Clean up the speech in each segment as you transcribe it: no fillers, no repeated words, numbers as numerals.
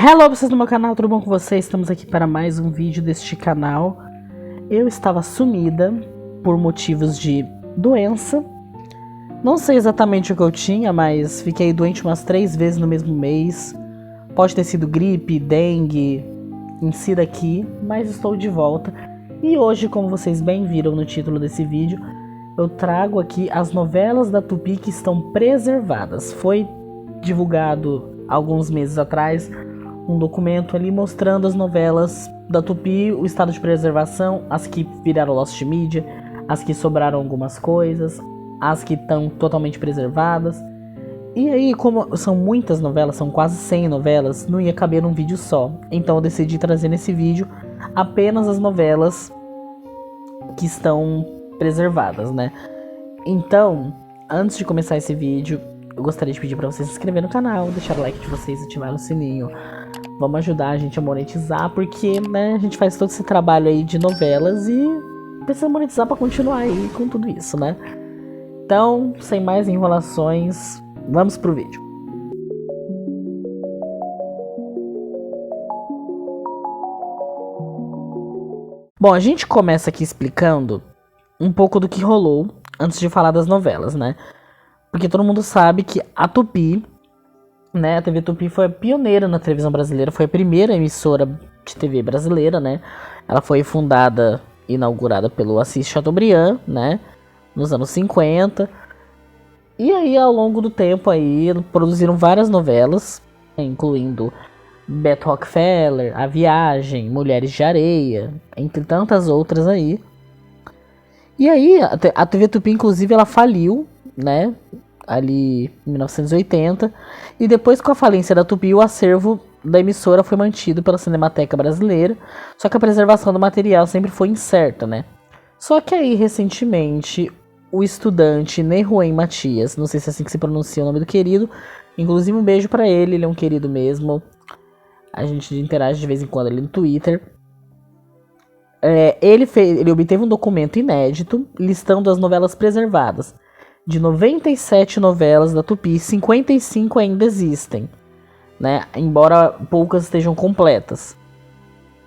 Hello, vocês do meu canal, tudo bom com vocês? Estamos aqui para mais um vídeo deste canal. Eu estava sumida por motivos de doença. Não sei exatamente o que eu tinha, mas fiquei doente umas 3 vezes no mesmo mês. Pode ter sido gripe, dengue, insira aqui, mas estou de volta. E hoje, como vocês bem viram no título desse vídeo, eu trago aqui as novelas da Tupi que estão preservadas. Foi divulgado alguns meses atrás um documento ali mostrando as novelas da Tupi, o estado de preservação, as que viraram Lost Media, as que sobraram algumas coisas, as que estão totalmente preservadas. E aí, como são muitas novelas, são quase 100 novelas, não ia caber num vídeo só. Então eu decidi trazer nesse vídeo apenas as novelas que estão preservadas, né? Então, antes de começar esse vídeo, eu gostaria de pedir para vocês se inscreverem no canal, deixar o like de vocês, ativar o sininho. Vamos ajudar a gente a monetizar, porque, né, a gente faz todo esse trabalho aí de novelas e precisa monetizar para continuar aí com tudo isso, né? Então, sem mais enrolações, vamos pro vídeo. Bom, a gente começa aqui explicando um pouco do que rolou antes de falar das novelas, né? Porque todo mundo sabe que a Tupi, né, a TV Tupi foi a pioneira na televisão brasileira, foi a primeira emissora de TV brasileira, né? Ela foi fundada, inaugurada pelo Assis Chateaubriand, né, nos anos 50. E aí, ao longo do tempo aí, produziram várias novelas, incluindo Beto Rockefeller, A Viagem, Mulheres de Areia, entre tantas outras aí. E aí, a TV Tupi, inclusive, ela faliu, né, ali em 1980, e depois com a falência da Tupi, o acervo da emissora foi mantido pela Cinemateca Brasileira, só que a preservação do material sempre foi incerta, né. Só que aí, recentemente, o estudante Neruen Matias, não sei se é assim que se pronuncia o nome do querido, inclusive um beijo pra ele é um querido mesmo, a gente interage de vez em quando ali no Twitter. Ele obteve um documento inédito listando as novelas preservadas. De 97 novelas da Tupi, 55 ainda existem, né? Embora poucas estejam completas.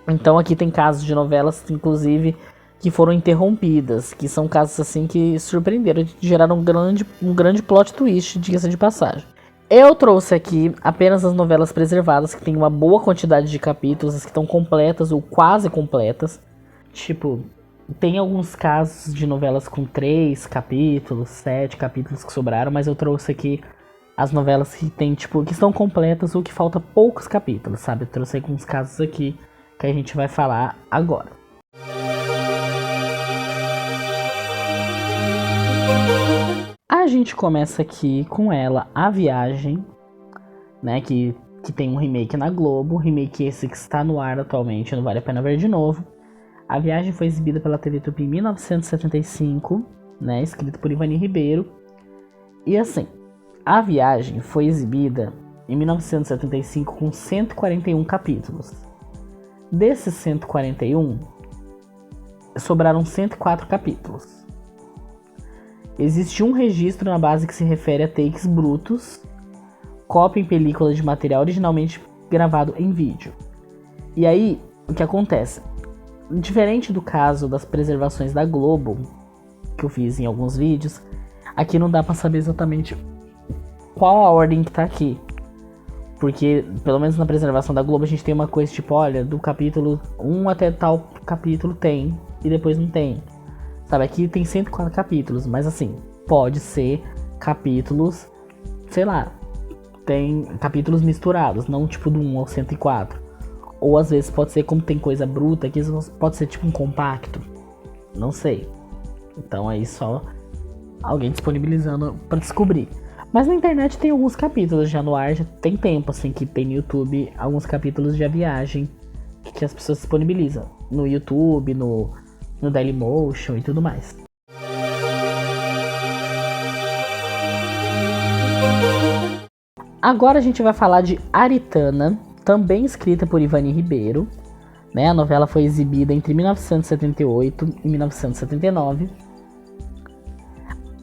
Então aqui tem casos de novelas, inclusive, que foram interrompidas, que são casos assim que surpreenderam, geraram um grande plot twist, diga-se de passagem. Eu trouxe aqui apenas as novelas preservadas, que tem uma boa quantidade de capítulos, as que estão completas ou quase completas. Tipo, tem alguns casos de novelas com 3 capítulos, 7 capítulos que sobraram, mas eu trouxe aqui as novelas que tem, tipo, que estão completas ou que falta poucos capítulos, sabe? Eu trouxe alguns casos aqui que a gente vai falar agora. A gente começa aqui com ela, A Viagem, né, que tem um remake na Globo, remake esse que está no ar atualmente, não vale a pena ver de novo. A Viagem foi exibida pela TV Tupi em 1975, né, escrito por Ivani Ribeiro. E assim, A Viagem foi exibida em 1975 com 141 capítulos. Desses 141, sobraram 104 capítulos. Existe um registro na base que se refere a takes brutos, cópia em película de material originalmente gravado em vídeo. E aí, o que acontece? Diferente do caso das preservações da Globo, que eu fiz em alguns vídeos, aqui não dá pra saber exatamente qual a ordem que tá aqui. Porque, pelo menos na preservação da Globo, a gente tem uma coisa tipo, olha, do capítulo 1 até tal capítulo tem, e depois não tem. Sabe, aqui tem 104 capítulos, mas assim, pode ser capítulos, sei lá, tem capítulos misturados, não tipo do 1 ao 104. Ou às vezes pode ser, como tem coisa bruta, que pode ser tipo um compacto. Não sei. Então aí só alguém disponibilizando pra descobrir. Mas na internet tem alguns capítulos já no ar, já tem tempo assim que tem no YouTube alguns capítulos de A Viagem que as pessoas disponibilizam. No YouTube, no Dailymotion e tudo mais. Agora a gente vai falar de Aritana, também escrita por Ivani Ribeiro, né? A novela foi exibida entre 1978 e 1979.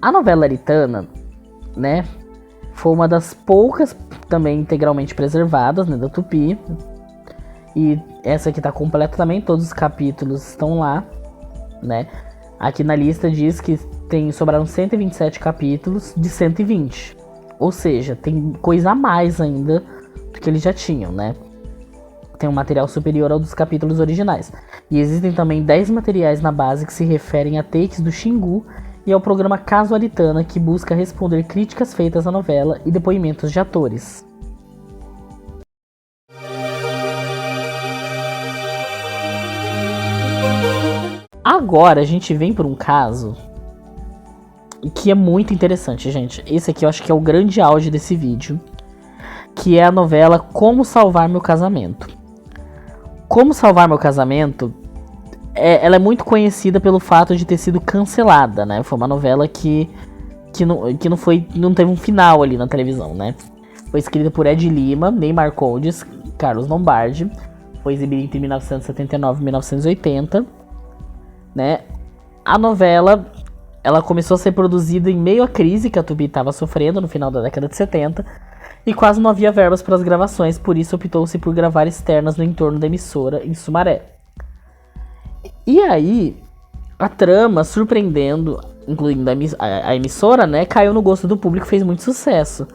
A novela Aritana, né, Foi uma das poucas também integralmente preservadas, né, da Tupi. E essa aqui tá completa também, todos os capítulos estão lá, né? Aqui na lista diz que sobraram 127 capítulos de 120. Ou seja, tem coisa a mais ainda do que eles já tinham, né? Tem um material superior ao dos capítulos originais. E existem também 10 materiais na base que se referem a takes do Xingu e ao programa Caso Aritana, que busca responder críticas feitas à novela e depoimentos de atores. Agora a gente vem por um caso que é muito interessante, gente. Esse aqui eu acho que é o grande auge desse vídeo, que é a novela Como Salvar Meu Casamento. Como Salvar Meu Casamento, ela é muito conhecida pelo fato de ter sido cancelada, né? Foi uma novela que não teve um final ali na televisão, né? Foi escrita por Ed Lima, Ney Marcondes, Carlos Lombardi. Foi exibida entre 1979 e 1980, né? A novela, ela começou a ser produzida em meio à crise que a Tupi estava sofrendo no final da década de 70 e quase não havia verbas para as gravações, por isso optou-se por gravar externas no entorno da emissora em Sumaré. E aí, a trama, surpreendendo, incluindo a emissora, né, caiu no gosto do público e fez muito sucesso.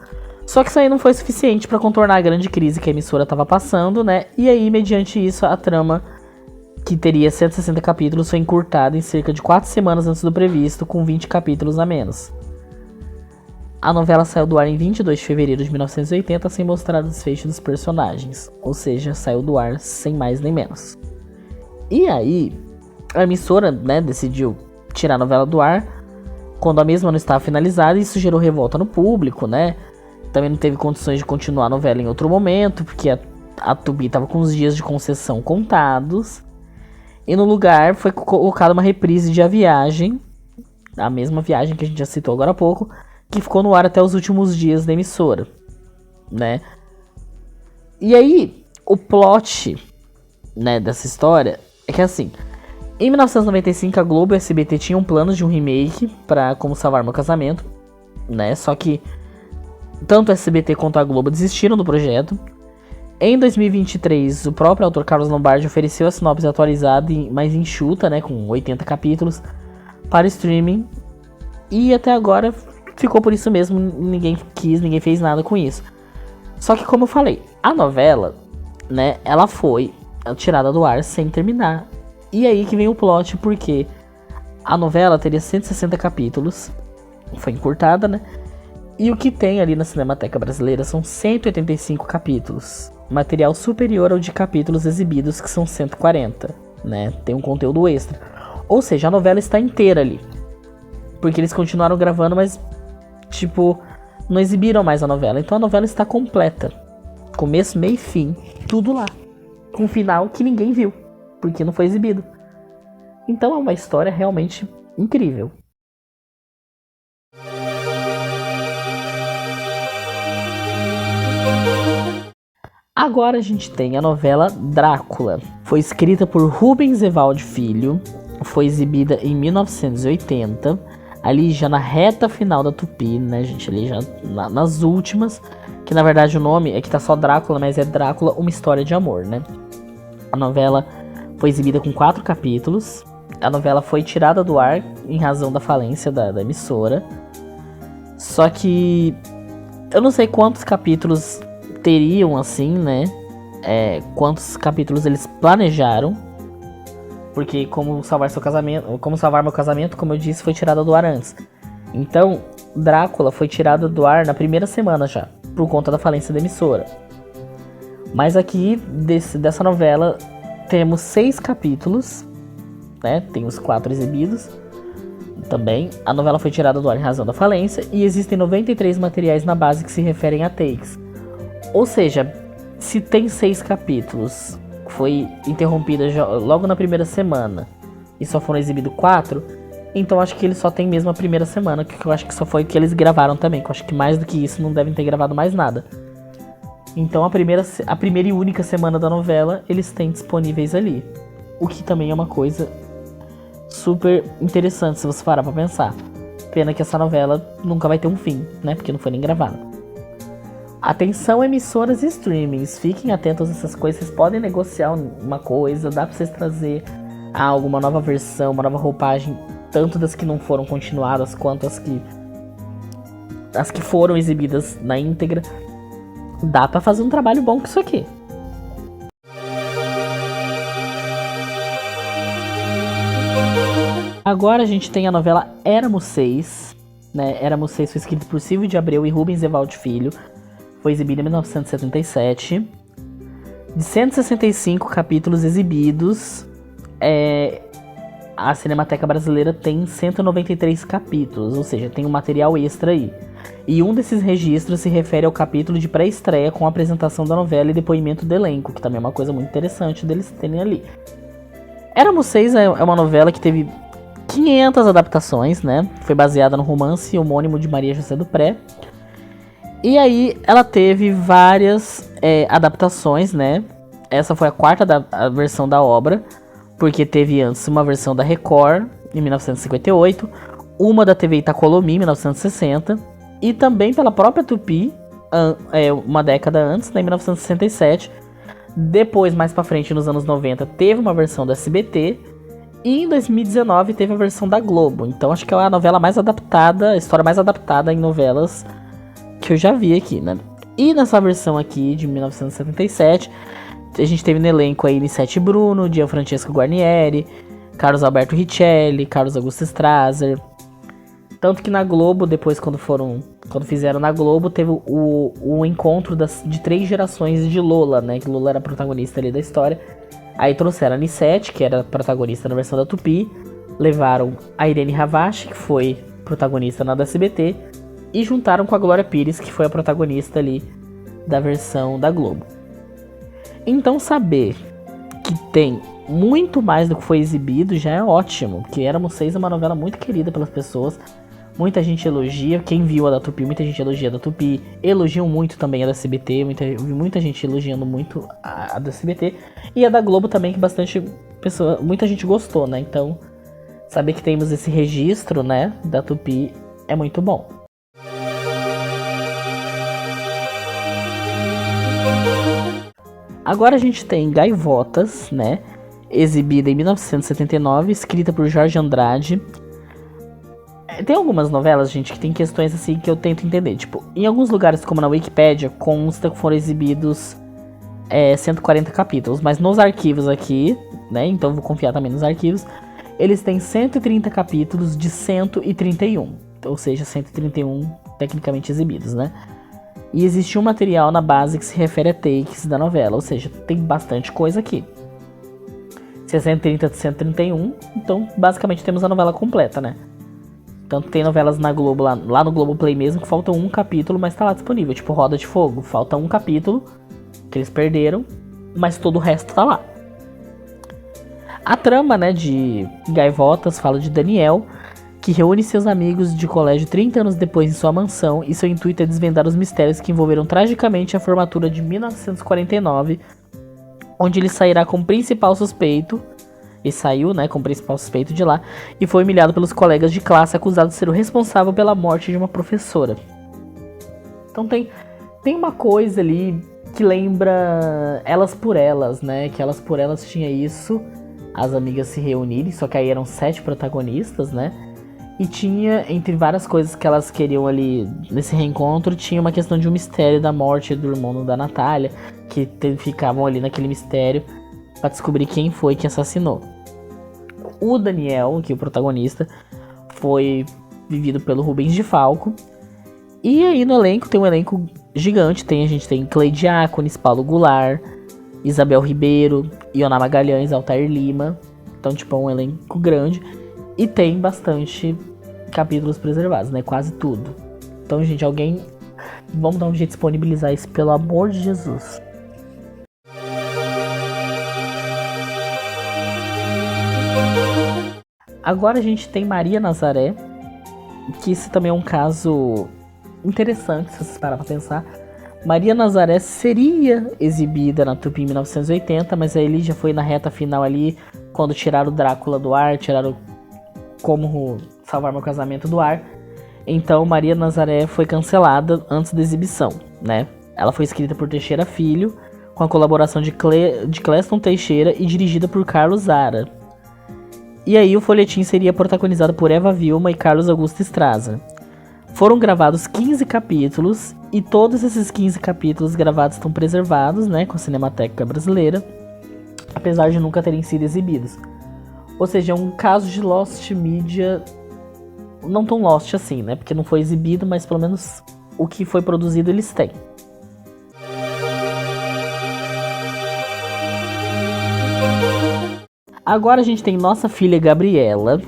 Só que isso aí não foi suficiente para contornar a grande crise que a emissora estava passando, né? E aí, mediante isso, a trama, que teria 160 capítulos, foi encurtada em cerca de 4 semanas antes do previsto, com 20 capítulos a menos. A novela saiu do ar em 22 de fevereiro de 1980, sem mostrar o desfecho dos personagens. Ou seja, saiu do ar sem mais nem menos. E aí, a emissora, né, decidiu tirar a novela do ar quando a mesma não estava finalizada, e isso gerou revolta no público, né? Também não teve condições de continuar a novela em outro momento, porque a Tubi estava com os dias de concessão contados. E no lugar foi colocada uma reprise de A Viagem, a mesma viagem que a gente já citou agora há pouco, que ficou no ar até os últimos dias da emissora, né? E aí, o plot, né, dessa história é que assim, em 1995 a Globo e a SBT tinham planos de um remake para Como Salvar Meu Casamento, né? Só que tanto a SBT quanto a Globo desistiram do projeto. Em 2023, o próprio autor Carlos Lombardi ofereceu a sinopse atualizada e mais enxuta, né, com 80 capítulos, para streaming. E até agora ficou por isso mesmo, ninguém fez nada com isso. Só que, como eu falei, a novela, né, ela foi tirada do ar sem terminar. E aí que vem o plot, porque a novela teria 160 capítulos, foi encurtada, né? E o que tem ali na Cinemateca Brasileira são 185 capítulos. Material superior ao de capítulos exibidos, que são 140, né? Tem um conteúdo extra. Ou seja, a novela está inteira ali. Porque eles continuaram gravando, mas, tipo, não exibiram mais a novela. Então a novela está completa. Começo, meio e fim. Tudo lá. Com um final que ninguém viu. Porque não foi exibido. Então é uma história realmente incrível. Agora a gente tem a novela Drácula. Foi escrita por Rubens Evaldo Filho. Foi exibida em 1980. Ali já na reta final da Tupi, né, gente? Ali já nas últimas. Que na verdade o nome é que tá só Drácula, mas é Drácula, uma história de amor, né? A novela foi exibida com 4 capítulos. A novela foi tirada do ar em razão da falência da emissora. Só que eu não sei quantos capítulos teriam, assim, né? Quantos capítulos eles planejaram. Porque Como Salvar Meu Casamento, como eu disse, foi tirada do ar antes. Então, Drácula foi tirada do ar na primeira semana já, por conta da falência da emissora. Mas aqui, dessa novela, temos 6 capítulos, né? Tem os 4 exibidos também. A novela foi tirada do ar em razão da falência. E existem 93 materiais na base que se referem a takes. Ou seja, se tem 6 capítulos, foi interrompida logo na primeira semana e só foram exibidos 4, então acho que eles só tem mesmo a primeira semana, que eu acho que só foi que eles gravaram também, que eu acho que mais do que isso não devem ter gravado mais nada. Então a primeira e única semana da novela eles têm disponíveis ali, o que também é uma coisa super interessante se você parar pra pensar. Pena que essa novela nunca vai ter um fim, né, porque não foi nem gravada. Atenção, emissoras e streamings, fiquem atentos a essas coisas. Vocês podem negociar uma coisa, dá pra vocês trazer algo, uma nova versão, uma nova roupagem, tanto das que não foram continuadas quanto as que foram exibidas na íntegra. Dá pra fazer um trabalho bom com isso aqui. Agora a gente tem a novela Éramos Seis, né? Éramos Seis foi escrito por Silvio de Abreu e Rubens Evaldo Filho. Foi exibida em 1977. De 165 capítulos exibidos, a Cinemateca Brasileira tem 193 capítulos, ou seja, tem um material extra aí. E um desses registros se refere ao capítulo de pré-estreia com a apresentação da novela e depoimento do elenco, que também é uma coisa muito interessante deles terem ali. Éramos Seis é uma novela que teve 500 adaptações, né? Foi baseada no romance homônimo de Maria José do Pré. E aí ela teve várias adaptações, né? Essa foi a quarta versão da obra, porque teve antes uma versão da Record, em 1958, uma da TV Itacolomi, em 1960, e também pela própria Tupi, uma década antes, né, em 1967. Depois, mais pra frente, nos anos 90, teve uma versão do SBT, e em 2019 teve a versão da Globo. Então acho que é a novela mais adaptada, a história mais adaptada em novelas que eu já vi aqui, né? E nessa versão aqui de 1977, a gente teve no elenco aí Nissete Bruno, Gianfrancesco Guarnieri, Carlos Alberto Richelli, Carlos Augusto Strasser. Tanto que na Globo, depois quando fizeram na Globo, teve o encontro de 3 gerações de Lola, né? Que Lola era a protagonista ali da história. Aí trouxeram a Nissete, que era protagonista na versão da Tupi. Levaram a Irene Havashi, que foi protagonista na da SBT. E juntaram com a Glória Pires, que foi a protagonista ali da versão da Globo. Então saber que tem muito mais do que foi exibido já é ótimo. Porque Éramos Seis é uma novela muito querida pelas pessoas. Muita gente elogia. Quem viu a da Tupi, muita gente elogia a da Tupi. Elogiam muito também a da SBT. Eu vi muita gente elogiando muito a da SBT. E a da Globo também, que muita gente gostou, né? Então, saber que temos esse registro, né, da Tupi é muito bom. Agora a gente tem Gaivotas, né? Exibida em 1979, escrita por Jorge Andrade. Tem algumas novelas, gente, que tem questões assim que eu tento entender. Tipo, em alguns lugares, como na Wikipédia, consta que foram exibidos 140 capítulos. Mas nos arquivos aqui, né? Então vou confiar também nos arquivos. Eles têm 130 capítulos de 131. Ou seja, 131 tecnicamente exibidos, né? E existe um material na base que se refere a takes da novela, ou seja, tem bastante coisa aqui. Se é 130 de 131, então basicamente temos a novela completa, né? Tanto tem novelas na Globo, lá no Globoplay mesmo, que falta um capítulo, mas tá lá disponível. Tipo Roda de Fogo, falta um capítulo, que eles perderam, mas todo o resto tá lá. A trama, né, de Gaivotas fala de Daniel, que reúne seus amigos de colégio 30 anos depois em sua mansão, e seu intuito é desvendar os mistérios que envolveram tragicamente a formatura de 1949, onde ele sairá como principal suspeito, e saiu, né, como principal suspeito de lá, e foi humilhado pelos colegas de classe, acusado de ser o responsável pela morte de uma professora. Então tem uma coisa ali que lembra Elas por Elas, né, que Elas por Elas tinha isso, as amigas se reunirem, só que aí eram 7 protagonistas, né, e tinha, entre várias coisas que elas queriam ali nesse reencontro, tinha uma questão de um mistério da morte do irmão da Natália, que ficavam ali naquele mistério pra descobrir quem foi que assassinou. O Daniel, que é o protagonista, foi vivido pelo Rubens de Falco. E aí no elenco tem um elenco gigante, a gente tem Clay Diáconis, Paulo Goulart, Isabel Ribeiro, Ioná Magalhães, Altair Lima. Então tipo é um elenco grande. E tem bastante capítulos preservados, né? Quase tudo. Então, gente, vamos dar um jeito de disponibilizar isso, pelo amor de Jesus. Agora a gente tem Maria Nazaré, que esse também é um caso interessante, se vocês pararem pra pensar. Maria Nazaré seria exibida na Tupi em 1980, mas aí ele já foi na reta final ali, quando tiraram o Drácula do ar, tiraram Como Salvar Meu Casamento do ar. Então Maria Nazaré foi cancelada antes da exibição, né? Ela foi escrita por Teixeira Filho, com a colaboração de Cleston Teixeira e dirigida por Carlos Zara. E aí o folhetim seria protagonizado por Eva Vilma e Carlos Augusto Straza. Foram gravados 15 capítulos, e todos esses 15 capítulos gravados estão preservados, né, com a Cinemateca Brasileira, apesar de nunca terem sido exibidos. Ou seja, é um caso de Lost Media, não tão Lost assim, né, porque não foi exibido, mas pelo menos o que foi produzido eles têm. Agora a gente tem Nossa Filha Gabriela,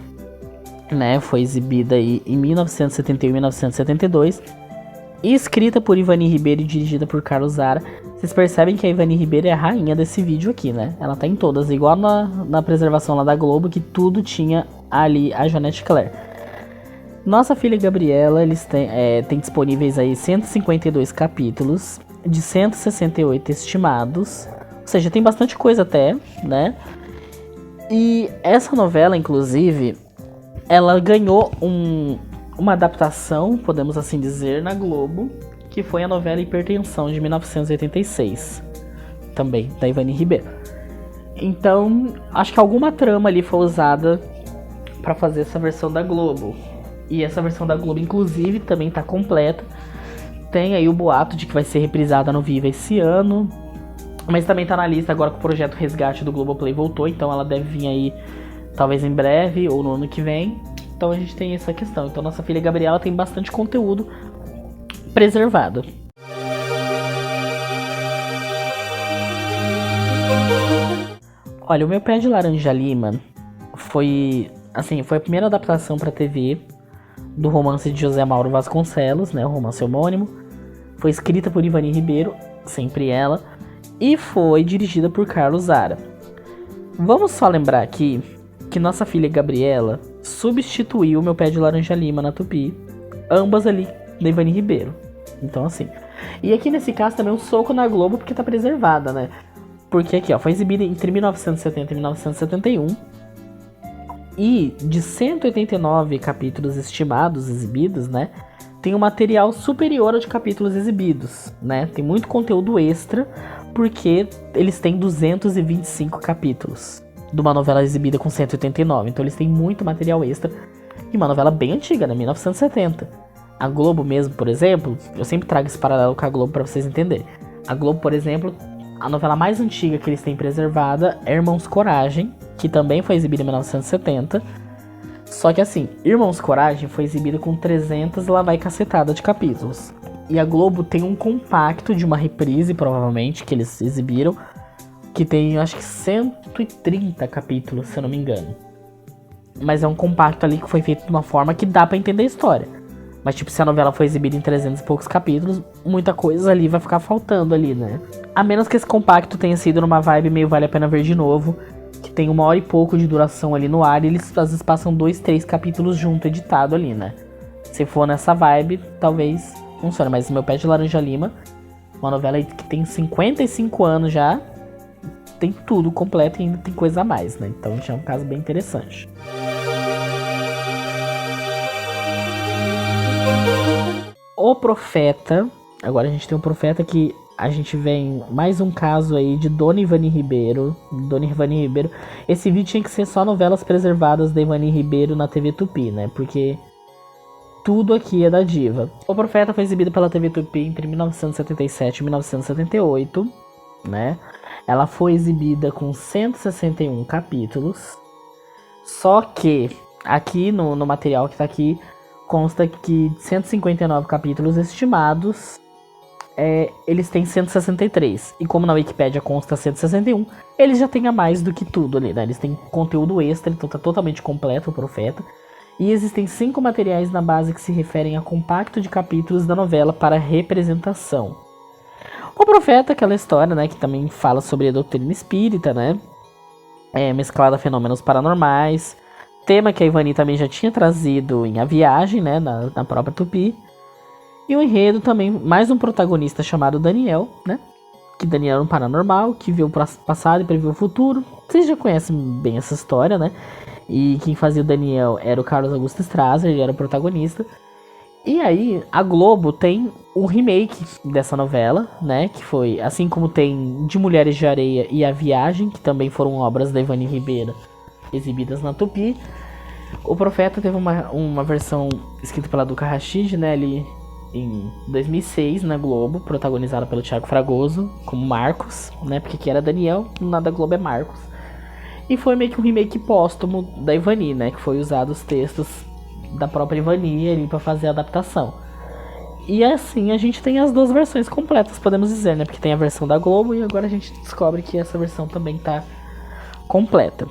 né, foi exibida aí em 1971 e 1972, e escrita por Ivani Ribeiro e dirigida por Carlos Zara. Vocês percebem que a Ivani Ribeiro é a rainha desse vídeo aqui, né? Ela tá em todas, igual na preservação lá da Globo, que tudo tinha ali a Jeanette Claire. Nossa Filha Gabriela, eles têm disponíveis aí 152 capítulos, de 168 estimados, ou seja, tem bastante coisa até, né? E essa novela, inclusive, ela ganhou uma adaptação, podemos assim dizer, na Globo, que foi a novela Hipertensão, de 1986, também, da Ivani Ribeiro. Então, acho que alguma trama ali foi usada para fazer essa versão da Globo. E essa versão da Globo, inclusive, também tá completa. Tem aí o boato de que vai ser reprisada no Viva esse ano, mas também tá na lista agora que o projeto Resgate do Globoplay voltou, então ela deve vir aí talvez em breve ou no ano que vem. Então a gente tem essa questão. Então Nossa Filha Gabriela tem bastante conteúdo preservado. Olha, o Meu Pé de Laranja Lima foi a primeira adaptação para TV do romance de José Mauro Vasconcelos, né, o romance homônimo. Foi escrita por Ivani Ribeiro, sempre ela, e foi dirigida por Carlos Zara. Vamos só lembrar aqui que Nossa Filha Gabriela substituiu Meu Pé de Laranja Lima na Tupi, ambas ali da Ivani Ribeiro. Então assim, e aqui nesse caso também um soco na Globo porque tá preservada, né? Porque aqui, ó, foi exibida entre 1970 e 1971, e de 189 capítulos estimados, exibidos, né, tem um material superior ao de capítulos exibidos, né? Tem muito conteúdo extra, porque eles têm 225 capítulos de uma novela exibida com 189. Então eles têm muito material extra. E uma novela bem antiga, né? 1970. A Globo mesmo, por exemplo, eu sempre trago esse paralelo com a Globo pra vocês entenderem. A Globo, por exemplo, a novela mais antiga que eles têm preservada é Irmãos Coragem, que também foi exibida em 1970. Só que assim, Irmãos Coragem foi exibida com 300 lá vai cacetada de capítulos. E a Globo tem um compacto de uma reprise, provavelmente, que eles exibiram, que tem, acho que 130 capítulos, se eu não me engano. Mas é um compacto ali que foi feito de uma forma que dá pra entender a história. Mas tipo, se a novela foi exibida em 300 e poucos capítulos, muita coisa ali vai ficar faltando ali, né? A menos que esse compacto tenha sido numa vibe meio Vale a Pena Ver de Novo, que tem 1 hora e pouco de duração ali no ar, e eles às vezes passam 2, 3 capítulos junto, editado ali, né? Se for nessa vibe, talvez funcione. Mas Meu Pé de Laranja Lima, uma novela que tem 55 anos já, tem tudo completo e ainda tem coisa a mais, né? Então já é um caso bem interessante. O Profeta. Agora a gente tem um Profeta que a gente vem mais um caso aí de Dona Ivani Ribeiro. Dona Ivani Ribeiro. Esse vídeo tinha que ser só novelas preservadas da Ivani Ribeiro na TV Tupi, né? Porque tudo aqui é da diva. O Profeta foi exibido pela TV Tupi entre 1977 e 1978, né? Ela foi exibida com 161 capítulos. Só que aqui no material que tá aqui consta que 159 capítulos estimados, eles têm 163. E como na Wikipédia consta 161, eles já têm a mais do que tudo ali, né? Eles têm conteúdo extra, então tá totalmente completo o Profeta. E existem 5 materiais na base que se referem a compacto de capítulos da novela para representação. O Profeta, aquela história, né, que também fala sobre a doutrina espírita, né? Mesclada a fenômenos paranormais. Tema que a Ivani também já tinha trazido em A Viagem, né, na própria Tupi. E o enredo também, mais um protagonista chamado Daniel, né? Que Daniel era um paranormal, que viu o passado e previu o futuro. Vocês já conhecem bem essa história, né? E quem fazia o Daniel era o Carlos Augusto Strasser, ele era o protagonista. E aí, a Globo tem o remake dessa novela, né? Que foi, assim como tem De Mulheres de Areia e A Viagem, que também foram obras da Ivani Ribeira exibidas na Tupi. O Profeta teve uma versão escrita pela Duca Rachid, né? Ali em 2006, na Globo, protagonizada pelo Thiago Fragoso, como Marcos, né? Porque aqui era Daniel, na da Globo é Marcos. E foi meio que um remake póstumo da Ivani, né? Que foi usado os textos da própria Ivani ali pra fazer a adaptação. E assim a gente tem as duas versões completas, podemos dizer, né? Porque tem a versão da Globo e agora a gente descobre que essa versão também tá completa.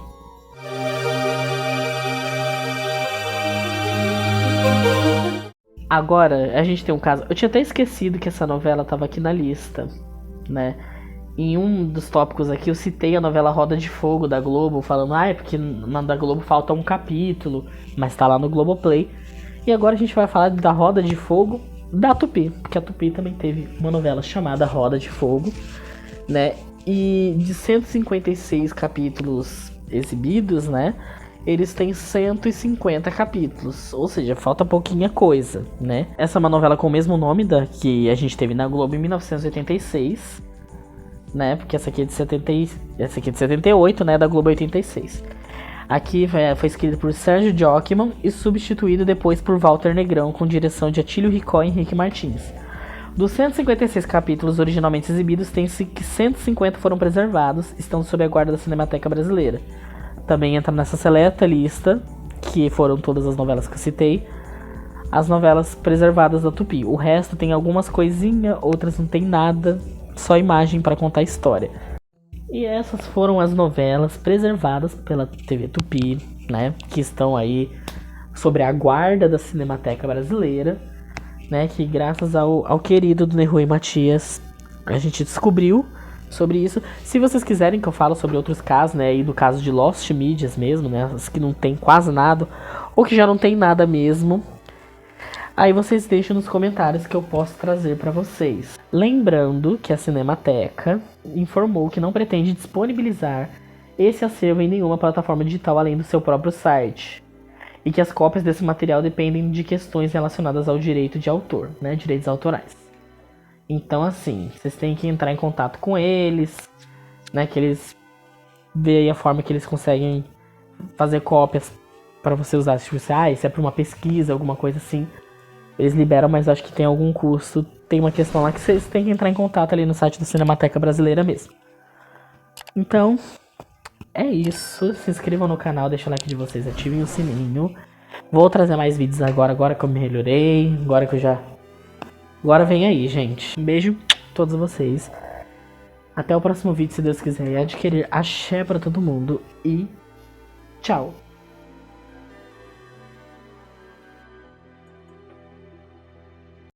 Agora a gente tem um caso. Eu tinha até esquecido que essa novela tava aqui na lista, né? Em um dos tópicos aqui eu citei a novela Roda de Fogo da Globo, falando, é porque na da Globo falta um capítulo, mas tá lá no Globoplay. E agora a gente vai falar da Roda de Fogo da Tupi, porque a Tupi também teve uma novela chamada Roda de Fogo, né? E de 156 capítulos exibidos, né? Eles têm 150 capítulos, ou seja, falta pouquinha coisa, né? Essa é uma novela com o mesmo nome da que a gente teve na Globo em 1986, né? Porque essa aqui é de 78, né? Da Globo 86. Aqui foi escrito por Sérgio Jockman e substituído depois por Walter Negrão, com direção de Atílio Ricó e Henrique Martins. Dos 156 capítulos originalmente exibidos, tem-se que 150 foram preservados, estão sob a guarda da Cinemateca Brasileira. Também entra nessa seleta lista, que foram todas as novelas que eu citei, as novelas preservadas da Tupi. O resto tem algumas coisinhas, outras não tem nada, só imagem para contar a história. E essas foram as novelas preservadas pela TV Tupi, né? Que estão aí sobre a guarda da Cinemateca Brasileira, né? Que graças ao querido do Rui Matias, a gente descobriu sobre isso. Se vocês quiserem que eu falo sobre outros casos, né? E do caso de Lost Medias mesmo, né? As que não tem quase nada, ou que já não tem nada mesmo, aí vocês deixam nos comentários que eu posso trazer para vocês. Lembrando que a Cinemateca informou que não pretende disponibilizar esse acervo em nenhuma plataforma digital além do seu próprio site. E que as cópias desse material dependem de questões relacionadas ao direito de autor, né? Direitos autorais. Então assim, vocês têm que entrar em contato com eles, né? Que eles veem a forma que eles conseguem fazer cópias para você usar. Tipo, isso é para uma pesquisa, alguma coisa assim. Eles liberam, mas acho que tem algum custo. Tem uma questão lá que vocês têm que entrar em contato ali no site da Cinemateca Brasileira mesmo. Então, é isso. Se inscrevam no canal, deixem o like de vocês, ativem o sininho. Vou trazer mais vídeos agora que eu me melhorei. Agora que eu já... Agora vem aí, gente. Um beijo a todos vocês. Até o próximo vídeo, se Deus quiser. Adquirir axé pra todo mundo. E tchau.